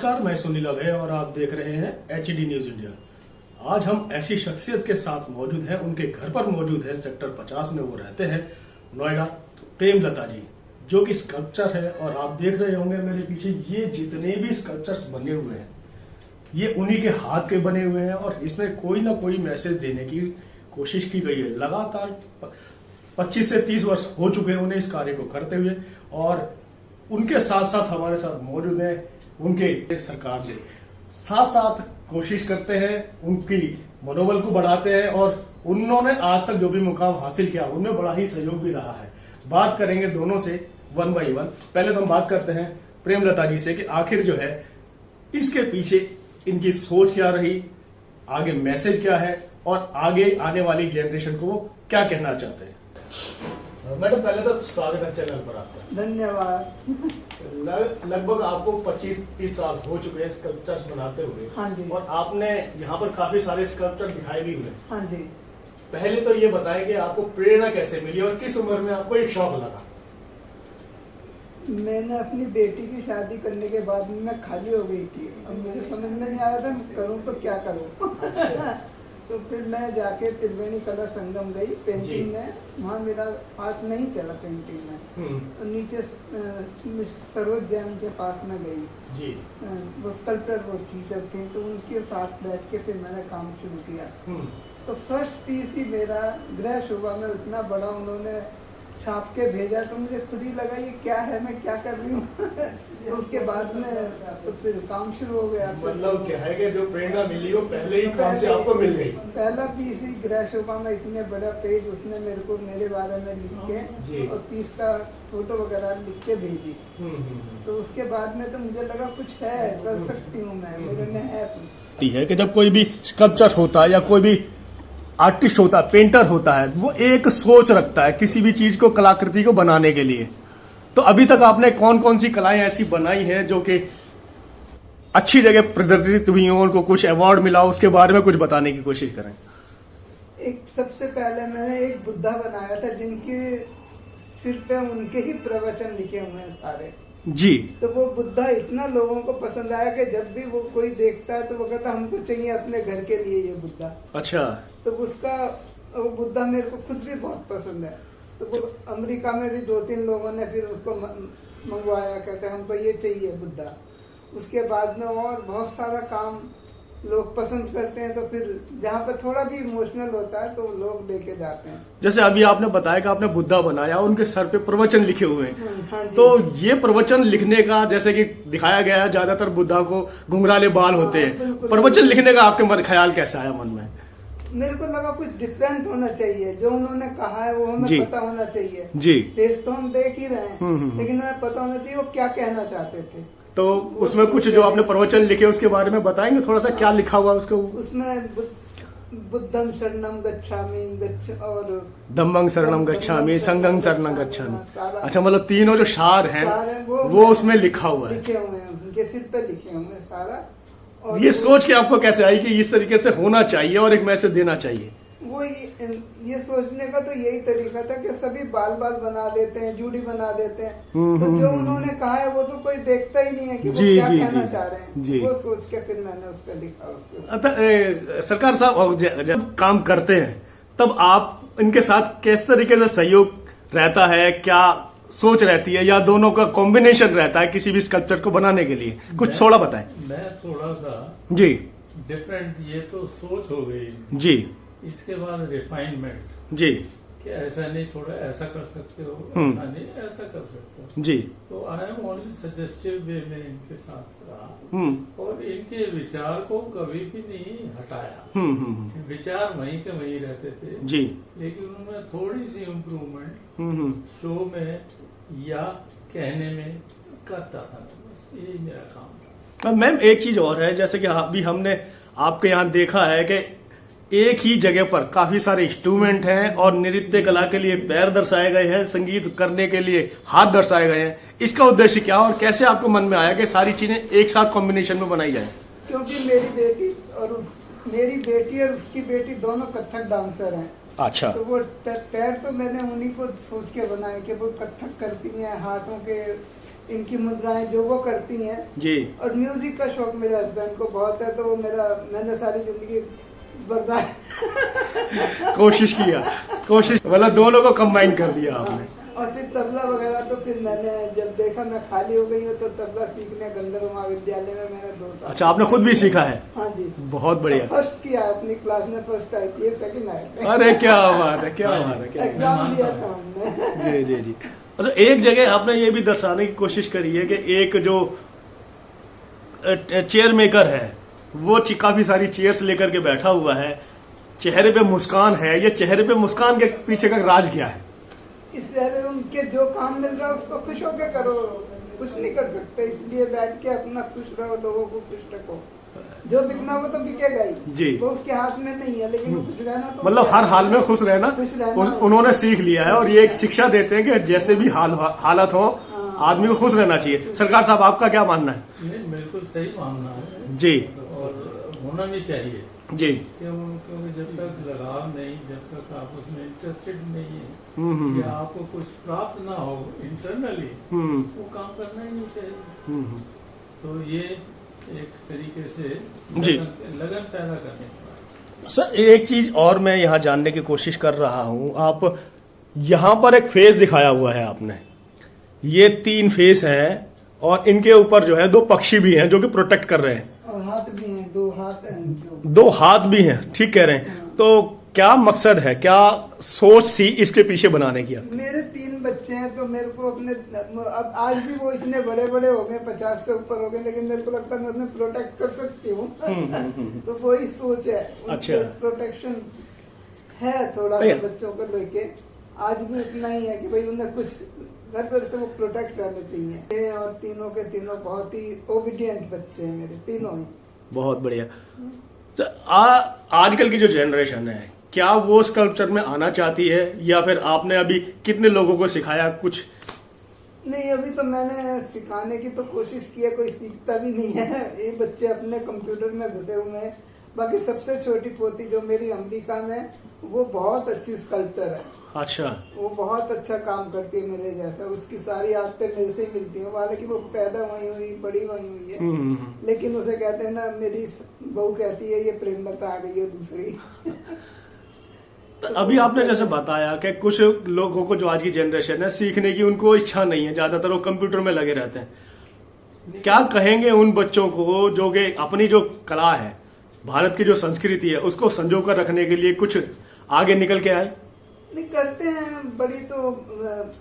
नमस्कार, मैं सुनील अभय और आप देख रहे हैं HD न्यूज इंडिया। आज हम ऐसी शख्सियत के साथ मौजूद हैं, उनके घर पर मौजूद है। सेक्टर 50 में वो रहते हैं, नोएडा। प्रेमलता जी, जो कि स्कल्पचर है, और आप देख रहे होंगे मेरे पीछे ये जितने भी स्कल्पचर्स बने हुए हैं ये उन्हीं के हाथ के बने हुए हैं, और इसमें कोई ना कोई मैसेज देने की कोशिश की गई है। लगातार 25 से 30 वर्ष हो चुके हैं उन्हें इस कार्य को करते हुए, और उनके साथ साथ हमारे साथ मौजूद है उनके सरकार जी। साथ साथ कोशिश करते हैं, उनकी मनोबल को बढ़ाते हैं, और उन्होंने आज तक जो भी मुकाम हासिल किया उनमें बड़ा ही सहयोग भी रहा है। बात करेंगे दोनों से वन बाई वन। पहले तो हम बात करते हैं प्रेमलता जी से कि आखिर जो है इसके पीछे इनकी सोच क्या रही, आगे मैसेज क्या है, और आगे आने वाली जनरेशन को वो क्या कहना चाहते हैं। मैडम, पहले तो स्वागत है चैनल पर आपका। धन्यवाद। लगभग आपको 25-30 साल हो चुके हैं स्कल्पचर्स बनाते हुए। हाँ जी। और आपने यहाँ पर काफी सारे स्कल्पचर दिखाए भी हुए। हाँ जी। पहले तो ये बताएं कि आपको प्रेरणा कैसे मिली और किस उम्र में आपको ये शौक लगा। मैंने अपनी बेटी की शादी करने के बाद मैं खाली हो गई थी। अब मुझे समझ में नहीं आ रहा था करूँ तो क्या करूँ। अच्छा। तो फिर मैं जाके त्रिवेणी कला संगम गई पेंटिंग में। वहाँ मेरा हाथ नहीं चला पेंटिंग में। तो नीचे सरोज जैन के पास में गई जी। वो स्कल्पचर वो टीचर थे, तो उनके साथ बैठ के फिर मैंने काम शुरू किया। तो फर्स्ट पीस ही मेरा गृह शोभा में इतना बड़ा उन्होंने छाप के भेजा, तो मुझे खुद ही लगा ये क्या है, मैं क्या कर रही हूँ। तो उसके बाद में तो फिर काम शुरू हो गया। मतलब क्या है कि जो प्रेरणा मिली वो पहले ही काम से आपको मिल गई। पहला पीस ही गृह शोभा में इतने बड़ा पेज उसने मेरे को मेरे बारे में लिख के और पीस का फोटो वगैरह लिख के भेजी। तो उसके बाद में तो मुझे लगा कुछ है, कर सकती हूँ मैं, मेरे में है कुछ। है कि जब कोई भी स्कल्पचर होता है या कोई भी आर्टिस्ट होता है, पेंटर होता है, वो एक सोच रखता है किसी भी चीज को, कलाकृति को बनाने के लिए। तो अभी तक आपने कौन कौन सी कलाएं ऐसी बनाई हैं जो कि अच्छी जगह प्रदर्शित हुई हों, उनको कुछ अवार्ड मिला, उसके बारे में कुछ बताने की कोशिश करें। एक सबसे पहले मैंने एक बुद्धा बनाया था जिनके सिर पे उनके ही प्रवचन लिखे हुए हैं सारे जी। तो वो बुद्धा इतना लोगों को पसंद आया कि जब भी वो कोई देखता है तो वो कहता हमको चाहिए अपने घर के लिए ये बुद्धा। अच्छा। तो उसका वो बुद्धा मेरे को खुद भी बहुत पसंद है। तो वो अमेरिका में भी 2-3 लोगों ने फिर उसको मंगवाया, कहते हमको ये चाहिए बुद्धा। उसके बाद में और बहुत सारा काम लोग पसंद करते हैं, तो फिर जहाँ पे थोड़ा भी इमोशनल होता है तो लोग लेके जाते हैं। जैसे अभी आपने बताया कि आपने बुद्धा बनाया, उनके सर पे प्रवचन लिखे हुए हैं। हाँ जी। तो ये प्रवचन लिखने का, जैसे कि दिखाया गया है, ज्यादातर बुद्धा को घुंघराले बाल होते हैं, प्रवचन लिखने का आपके ख्याल कैसा आया मन में? मेरे को लगा कुछ डिफरेंट होना चाहिए, जो उन्होंने कहा है वो हमें पता होना चाहिए जी। फेस तो हम देख ही रहे हैं, लेकिन हमें पता होना चाहिए वो क्या कहना चाहते थे। तो उसमें कुछ जो आपने प्रवचन लिखे उसके बारे में बताएंगे थोड़ा सा, क्या लिखा हुआ उसको? उसमें बुद्धम शरणम गच्छामि और धम्मं शरणम गच्छामि, संघं शरणं गच्छामि। अच्छा, मतलब तीनों जो सार हैं वो उसमें लिखा हुआ है, लिखे हुए हैं, उनके सिर पे लिखे हुए हैं सारा। और ये सोच के आपको कैसे आई कि इस तरीके से होना चाहिए और एक मैसेज देना चाहिए? वो ये सोचने का तो यही तरीका था कि सभी बाल बना देते हैं, जूड़ी बना देते हैं, तो जो उन्होंने कहा है वो तो कोई देखता ही नहीं है कि वो क्या कहना चाह रहे हैं। वो सोच के फिर मैंने उस पर लिखा। सरकार साहब, जब काम करते हैं तब आप इनके साथ किस तरीके से सहयोग रहता है, क्या सोच रहती है, या दोनों का कॉम्बिनेशन रहता है किसी भी स्कल्पचर को बनाने के लिए? कुछ थोड़ा बताएं। मैं थोड़ा सा जी डिफरेंट, ये तो सोच हो गई जी। इसके बाद रिफाइनमेंट जी कि ऐसा नहीं, थोड़ा ऐसा कर सकते हो, ऐसा नहीं ऐसा कर सकते हो जी। तो आई एम ओनली सजेस्टिव वे में इनके साथ रहा और इनके विचार को कभी भी नहीं हटाया। विचार वहीं के वहीं रहते थे जी, लेकिन उन्होंने थोड़ी सी इम्प्रूवमेंट शो में या कहने में करता था। बस यही मेरा काम था। मैम, एक चीज और है, जैसे कि अभी हमने आपके यहाँ देखा है कि एक ही जगह पर काफी सारे इंस्ट्रूमेंट हैं और नृत्य कला के लिए पैर दर्शाए गए हैं, संगीत करने के लिए हाथ दर्शाए गए हैं। इसका उद्देश्य क्या और कैसे आपको मन में आया कि सारी चीजें एक साथ कॉम्बिनेशन में बनाई जाए? क्योंकि मेरी बेटी और उसकी बेटी दोनों कथक डांसर हैं। अच्छा। तो वो पैर तो मैंने उन्हीं को सोच के बनाए कि वो कथक करती हैं, हाथों के इनकी मुद्राएं जो वो करती हैं जी। और म्यूजिक का शौक मेरे हस्बैंड को बहुत है, तो वो मैंने सारी जिंदगी बर्दाश्त कोशिश मतलब दोनों को कंबाइन कर दिया आपने। और फिर तबला वगैरह तो फिर मैंने जब देखा मैं खाली हो गई हूँ तो तबला सीखने गंधर्व महाविद्यालय में मैंने 2 साल। अच्छा, आपने खुद भी सीखा है? हाँ जी, बहुत बढ़िया। फर्स्ट किया अपनी क्लास में, फर्स्ट आई थी, सेकंड आए थे। अरे क्या बात है, क्या बात है, क्या बात एग्जाम दिया था हमने। है। जी। अच्छा, एक जगह आपने ये भी दर्शाने की कोशिश करी है कि एक जो चेयर मेकर है वो काफी सारी चेयर्स लेकर के बैठा हुआ है, चेहरे पे मुस्कान है। ये चेहरे पे मुस्कान के पीछे का राज क्या है? इसलिए उनके जो काम मिल रहा है उसको खुश होकर करो, कुछ नहीं कर सकते, इसलिए बैठ के अपना खुश रहो, लोगों को खुश रखो। जो बिकना वो तो बिकेगा ही जी, वो उसके हाथ में नहीं है, लेकिन वो खुश रहना तो मतलब हर हाल में खुश रहना उन्होंने सीख लिया है। और ये एक शिक्षा देते हैं कि जैसे भी हालत हो आदमी को खुश रहना चाहिए। सरकार साहब, आपका क्या मानना है? नहीं, बिल्कुल सही मानना है जी, और होना भी चाहिए जी। क्योंकि जब तक लगाव नहीं, जब तक आप उसमें इंटरेस्टेड नहीं है या आपको कुछ प्राप्त ना हो इंटरनली, वो काम करना ही नहीं चाहिए। तो ये एक तरीके से जी लगन पैदा करने का। सर, एक चीज और मैं यहाँ जानने की कोशिश कर रहा हूँ। आप यहाँ पर एक फेस दिखाया हुआ है आपने, ये 3 फेस हैं और इनके ऊपर जो है 2 पक्षी भी हैं जो कि प्रोटेक्ट कर रहे हैं, और हाथ भी हैं, 2 हाथ हैं, 2 हाथ भी हैं, ठीक कह रहे हैं। तो क्या मकसद है, क्या सोच थी इसके पीछे बनाने की? मेरे 3 बच्चे हैं तो मेरे को अपने, अब आज भी वो इतने बड़े बड़े हो गए, 50 से ऊपर हो गए, लेकिन मेरे को लगता है मैं उन्हें प्रोटेक्ट कर सकती हूँ। तो वही सोच है, अच्छा, प्रोटेक्शन है थोड़ा बच्चों को लेके। आज भी उतना ही है कि भाई उन्हें कुछ हर तरह से वो प्रोटेक्ट करने चाहिए। और तीनों के तीनों बहुत ही ओबीडियंट बच्चे हैं मेरे, तीनों ही। बहुत बढ़िया। तो आजकल की जो जनरेशन है, क्या वो स्कल्पचर में आना चाहती है या फिर आपने अभी कितने लोगों को सिखाया कुछ? नहीं, अभी तो मैंने सिखाने की तो कोशिश की है, कोई सीखता भी नहीं है। ये बच्चे अपने कंप्यूटर में घुसे हुए हैं। बाकी सबसे छोटी पोती जो मेरी अमेरिका में, वो बहुत अच्छी स्कल्पटर है। अच्छा, वो बहुत अच्छा काम करती है मेरे जैसा, उसकी सारी आदतें मेरे से ही मिलती हैं। हालांकि वो पैदा वहीं हुई, बड़ी वहीं हुई है, लेकिन उसे कहते हैं ना, मेरी बहू कहती है ये प्रेमलता आ गई है दूसरी। तो अभी आपने जैसे बताया कि कुछ लोगों को, जो आज की जनरेशन है, सीखने की उनको इच्छा नहीं है, ज्यादातर वो कंप्यूटर में लगे रहते हैं। क्या कहेंगे उन बच्चों को जो कि अपनी जो कला है, भारत की जो संस्कृति है, उसको संजो कर रखने के लिए कुछ आगे निकल के आए? नहीं, करते हैं। बड़ी तो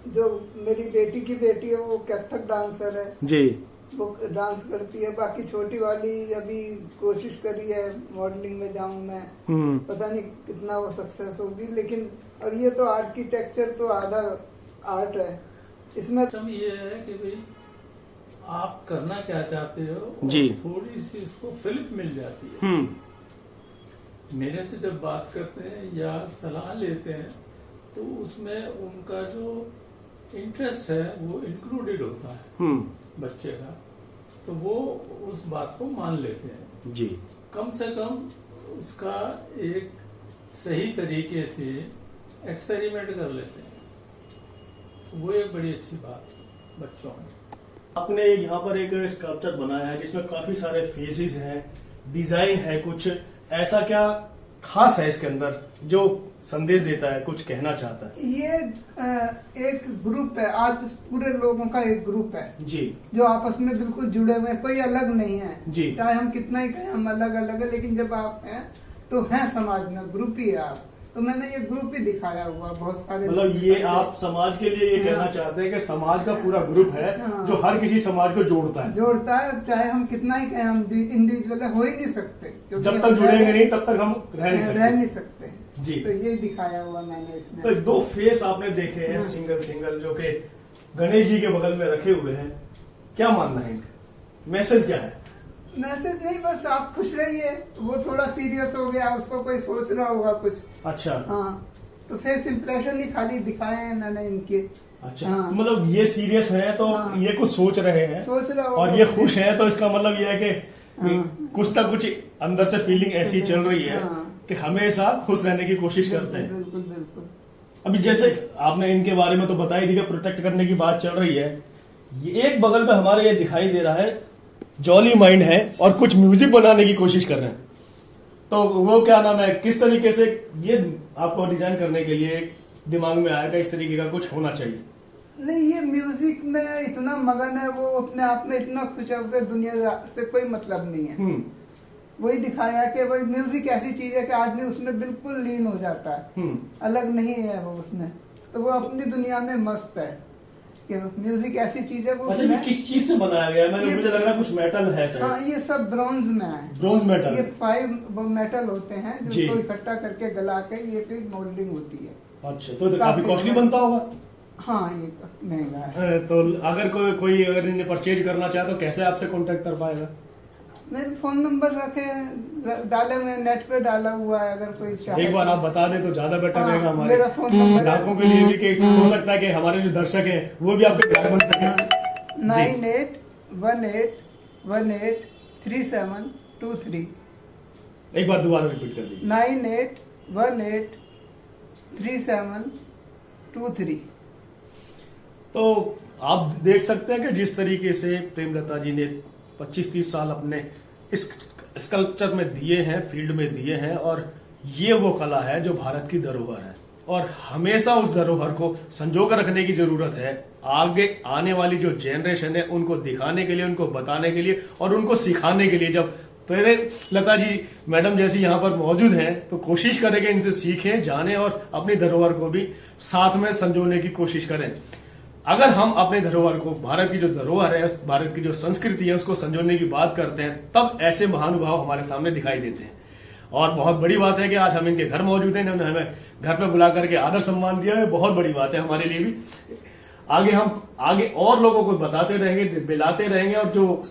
जो मेरी बेटी की बेटी है वो कथक डांसर है जी, वो डांस करती है। बाकी छोटी वाली अभी कोशिश कर रही है मॉडलिंग में जाऊं मैं, पता नहीं कितना वो सक्सेस होगी। लेकिन और ये तो आर्किटेक्चर तो आधा आर्ट है, इसमें ये है कि भाई आप करना क्या चाहते हो जी, थोड़ी सी उसको फिल्म मिल जाती है। मेरे से जब बात करते हैं या सलाह लेते हैं तो उसमें उनका जो इंटरेस्ट है वो इंक्लूडेड होता है बच्चे का, तो वो उस बात को मान लेते हैं जी। कम से कम उसका एक सही तरीके से एक्सपेरिमेंट कर लेते हैं, तो वो एक बड़ी अच्छी बात बच्चों में। आपने यहाँ पर एक स्कल्पचर बनाया है जिसमें काफी सारे फेसेस हैं, डिजाइन है, कुछ ऐसा क्या खास है इसके अंदर जो संदेश देता है, कुछ कहना चाहता है? ये एक ग्रुप है, आज पूरे लोगों का एक ग्रुप है जी, जो आपस में बिल्कुल जुड़े हुए हैं, कोई अलग नहीं है जी। चाहे हम कितना ही कहें हम अलग अलग है, लेकिन जब आप हैं तो हैं समाज में, ग्रुप ही है आप। तो मैंने ये ग्रुप ही दिखाया हुआ बहुत सारे, मतलब ये आप समाज के लिए ये कहना चाहते हैं कि समाज का पूरा ग्रुप है जो हर किसी समाज को जोड़ता है। चाहे हम कितना ही कहें हम इंडिविजुअल हो ही नहीं सकते, जब तक जुड़ेंगे नहीं तब तक हम रह नहीं सकते जी। तो ये दिखाया हुआ मैंने इसमें। तो 2 फेस आपने देखे हैं सिंगल सिंगल, जो कि गणेश जी के बगल में रखे हुए हैं। क्या मानना है इनका, मैसेज क्या है? मैसेज नहीं, बस आप खुश रहिए। वो थोड़ा सीरियस हो गया, उसको कोई सोच रहा होगा कुछ। अच्छा, हाँ, तो फेस इंप्रेशन ही खाली दिखाए हैं मैंने इनके। अच्छा, हाँ। मतलब ये सीरियस है तो ये कुछ सोच रहे हैं, सोच रहा होगा, और ये खुश है तो इसका मतलब ये है कि कुछ ना कुछ अंदर से फीलिंग ऐसी चल रही है कि हमेशा खुश रहने की कोशिश करते हैं। बिल्कुल बिल्कुल। अभी जैसे आपने इनके बारे में तो बताई थी कि प्रोटेक्ट करने की बात चल रही है, ये एक बगल पे हमारे ये दिखाई दे रहा है जॉली माइंड है और कुछ म्यूजिक बनाने की कोशिश कर रहे हैं। तो वो क्या नाम है, किस तरीके से ये आपको डिजाइन करने के लिए दिमाग में आया कि इस तरीके का कुछ होना चाहिए? नहीं, ये म्यूजिक में इतना मगन है, वो अपने आप में इतना खुश है, उसे दुनिया से कोई मतलब नहीं है। वही दिखाया कि भाई म्यूजिक ऐसी चीज है कि आदमी उसमें बिल्कुल लीन हो जाता है, अलग नहीं है वो उसमें। तो वो अपनी दुनिया में मस्त है कि म्यूजिक ऐसी चीज है। वो अच्छा, ये किस चीज से बनाया गया है? मुझे लग रहा है कुछ मेटल है सर। हाँ, ये सब ब्रॉन्ज में है। ब्रॉन्ज मेटल, ये 5 मेटल होते हैं जिसको इकट्ठा करके गला के ये फिर मोल्डिंग होती है। अच्छा, तो काफी कॉस्टली बनता होगा। हाँ, ये महंगा है। तो अगर कोई अगर इन्हें परचेज करना चाहे तो कैसे आपसे कांटेक्ट कर पाएगा? मेरे फोन नंबर रखे डाले, मैं नेट पे डाला हुआ है, अगर कोई चाहे। एक बार आप बता दें तो ज्यादा बेटर रहेगा हमारे मेरा फोन नंबर ग्राहकों के लिए भी, कि हो सकता है कि हमारे जो दर्शक हैं वो भी आपके ग्राहक बन सके। 98183723। एक बार दोबारा रिपीट कर दीजिए। 98183723। तो आप देख सकते हैं कि जिस तरीके से प्रेमलता जी ने 25-30 साल अपने इस स्कल्पचर में दिए हैं, फील्ड में दिए हैं, और ये वो कला है जो भारत की धरोहर है और हमेशा उस धरोहर को संजो कर रखने की जरूरत है। आगे आने वाली जो जनरेशन है उनको दिखाने के लिए, उनको बताने के लिए और उनको सिखाने के लिए। जब प्रेमलता जी मैडम जैसी यहाँ पर मौजूद हैं तो कोशिश करें कि इनसे सीखें, जानें और अपनी धरोहर को भी साथ में संजोने की कोशिश करें। अगर हम अपने धरोहर को, भारत की जो धरोहर है, भारत की जो संस्कृति है, उसको संजोने की बात करते हैं, तब ऐसे महानुभाव हमारे सामने दिखाई देते हैं। और बहुत बड़ी बात है कि आज हम इनके घर मौजूद हैं, इन्होंने हमें घर पे बुला करके आदर सम्मान दिया है, बहुत बड़ी बात है हमारे लिए भी। आगे और लोगों को बताते रहेंगे, दिलाते रहेंगे, और जो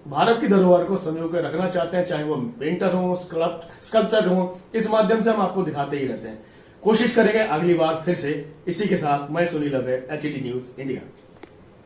भारत की धरोहर को संजो कर रखना चाहते हैं, चाहे वो पेंटर हो, स्कल्पचर हो, इस माध्यम से हम आपको दिखाते ही रहते हैं। कोशिश करेंगे अगली बार फिर से इसी के साथ। मैं सुनील अभय, एचडी न्यूज इंडिया।